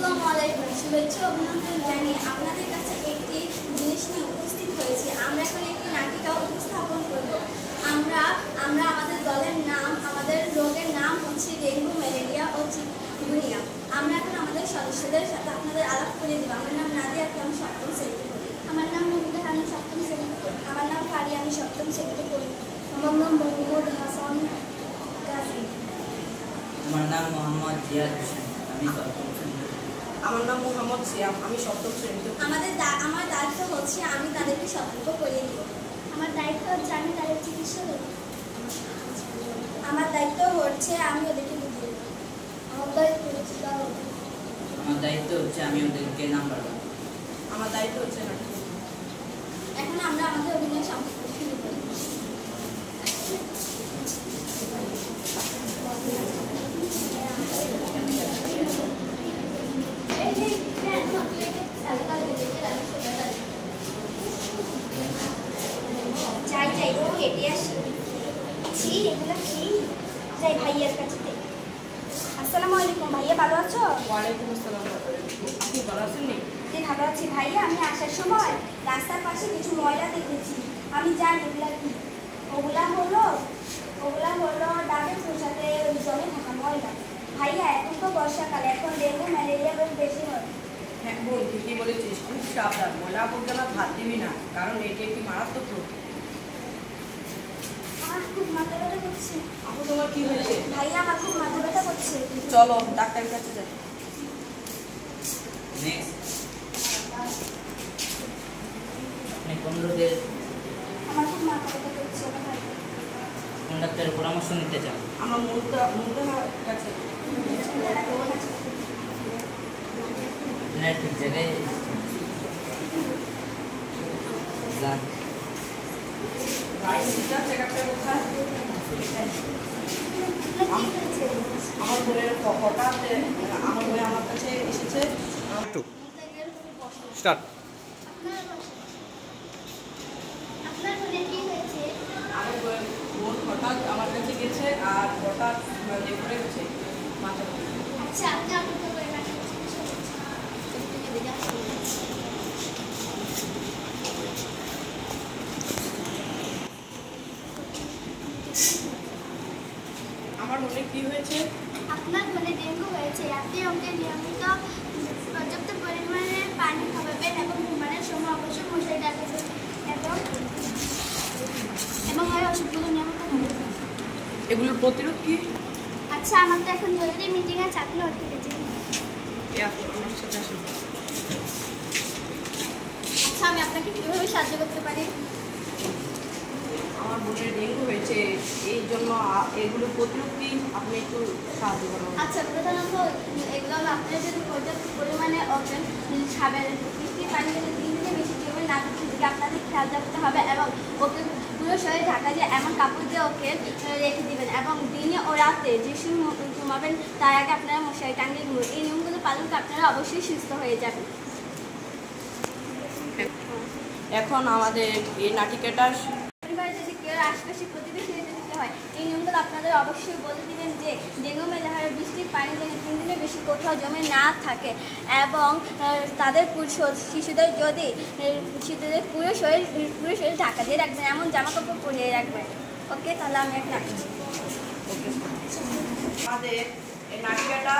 আসসালামু আলাইকুম। শুভেচ্ছা অভিনন্দন জানিয়ে আপনাদের কাছে একটি জিনিস নিয়ে উপস্থিত হয়েছি। আমরা এখন একটি নাটিকা উপস্থাপন করব। আমরা আমাদের দলের নাম, আমাদের রোগের নাম হচ্ছে ডেঙ্গু, ম্যালেরিয়া ও চিকুনগুনিয়া। আমরা এখন আমাদের সদস্যদের সাথে আপনাদের আলাপ করে দেব। আমার নাম নাদিয়া, আমি সপ্তম শ্রেণীতে পড়ি। আমার নাম মুগ্ধা, আমি সপ্তম শ্রেণীতে পড়ি। আমার নাম ফারিয়া, আমি সপ্তম শ্রেণীতে পড়ি। আমার নাম মোহাম্মদ হাসান গাজী। আমার নাম মোহাম্মদ জিয়াদ হোসেন, আমি সপ্তম শ্রেণীতে। আমার নাম মোহাম্মদ সিয়াম, আমি সপ্তম শ্রেণীতে। আমার দায়িত্ব হচ্ছে আমি তাদেরকে সতর্ক করিয়ে দিব। আমার দায়িত্ব হচ্ছে আমি তাদের চিকিৎসা করব। আমার দায়িত্ব হচ্ছে আমি ওদেরকে বুঝিয়ে দেব। আমার দায়িত্ব হচ্ছে আমি ওদেরকে নাম্বার দেব। আমার দায়িত্ব হচ্ছে না। এখন আমরা আমাদের অভিনয় সম্পর্কে শুরু করি। যাই ও হেঁটে আসি। এগুলো কি? যাই ভাইয়ার কাছে। আসসালামু আলাইকুম ভাইয়া, ভালো আছো? ওয়ালাইকুম আসসালাম। আপনি ভালো আছেন? ভালো আছি ভাইয়া। আমি আসার সময় রাস্তার পাশে কিছু ময়লা দেখেছি। আমি জানি এগুলা কি। ওগুলা হলো ডাবের খোসাতে জমে থাকা ময়লা। ভাইয়া এখন তো বর্ষাকাল, এখন ডেঙ্গু ম্যালেরিয়া রোগ বেশি হয়। হ্যাঁ বোন, ঠিকই বলেছিস। খুব সাবধান, ময়লা আবর্জনা ভাত দিবি না, কারণ এটি একটি মারাত্মক রোগ। আমার খুব মাথা ব্যথা করছে। আপু, তোমার কি হয়েছে? ভাইয়া আমার খুব মাথা ব্যথা করছে। চলো ডাক্তারের কাছে যাই। আপনি কোন রোগের, আমার খুব মাথা ব্যথা করছে। কোন ডাক্তারের পরামর্শ নিতে চান? আমরা কাছে ঠিক জায়গায় যান। আমার বোনের হঠাৎ আমার বোন আমার কাছে এসেছে। স্টার্ট। আপনার বোনের কি হয়েছে? আমার বোন হঠাৎ আমার কাছে গেছে আর হঠাৎ পড়ে গেছে মাথা। আচ্ছা, আপনি অপেক্ষা করে রাখুন। আমার বোনের কি হয়েছে? আপনার বোনের ডেঙ্গু হয়েছে। আপনি ওকে নিয়মিত পর্যাপ্ত পরিমাণে পানি খাওয়াবেন এবং ঘুমানোর সময় অবশ্যই মশারি টাঙাবেন এবং ওই ওষুধগুলো নিয়মিত খাবেন। এগুলোর প্রতিরোধ কি? আচ্ছা, আমার তো এখন জরুরি মিটিং আছে, আপনি ওর থেকে যান। আমার সাথে আসুন। আচ্ছা, আমি আপনাকে কীভাবে সাহায্য করতে পারি? আমার বোনের ডেঙ্গু হয়েছে, এই জন্য এগুলো প্রতিরোধ কি আপনি একটু সাহায্য করুন। আচ্ছা, প্রধানত এগুলো আপনারা যদি পর্যাপ্ত পরিমাণে ওকে খাবেন, বৃষ্টির পানি যদি 3 দিনের বেশি জমে না থাকে সেদিকে আপনাদের খেয়াল রাখতে হবে এবং ওকে পুরো শরীরে ঢাকা দিয়ে এমন কাপড় দিয়ে ওকে রেখে দেবেন এবং দিনে ও রাতে যে সময় ঘুমাবেন তার আগে আপনারা মশারি টাঙিয়ে ঘুমাবেন। এই নিয়মগুলো পালন করে আপনারা অবশ্যই সুস্থ হয়ে যাবেন। এখন আমাদের এই নাটিকাটা যদি কেউ আশপাশে প্রতিবেশী যদি হয়, এই নিয়মগুলো আপনাদের অবশ্যই বলে দিবেন যে ডেঙ্গু ম্যালেরিয়া বৃষ্টির পানি যেন 3 দিনের বেশি কোথাও জমে না থাকে এবং তাদের শিশুদের যদি শিশুদের পুরো শরীর ঢাকা দিয়ে রাখবেন, এমন জামা কাপড় পরিয়ে রাখবেন। ওকে, তাহলে আমি একটা রাখছি। আমাদের এই নাটিকাটা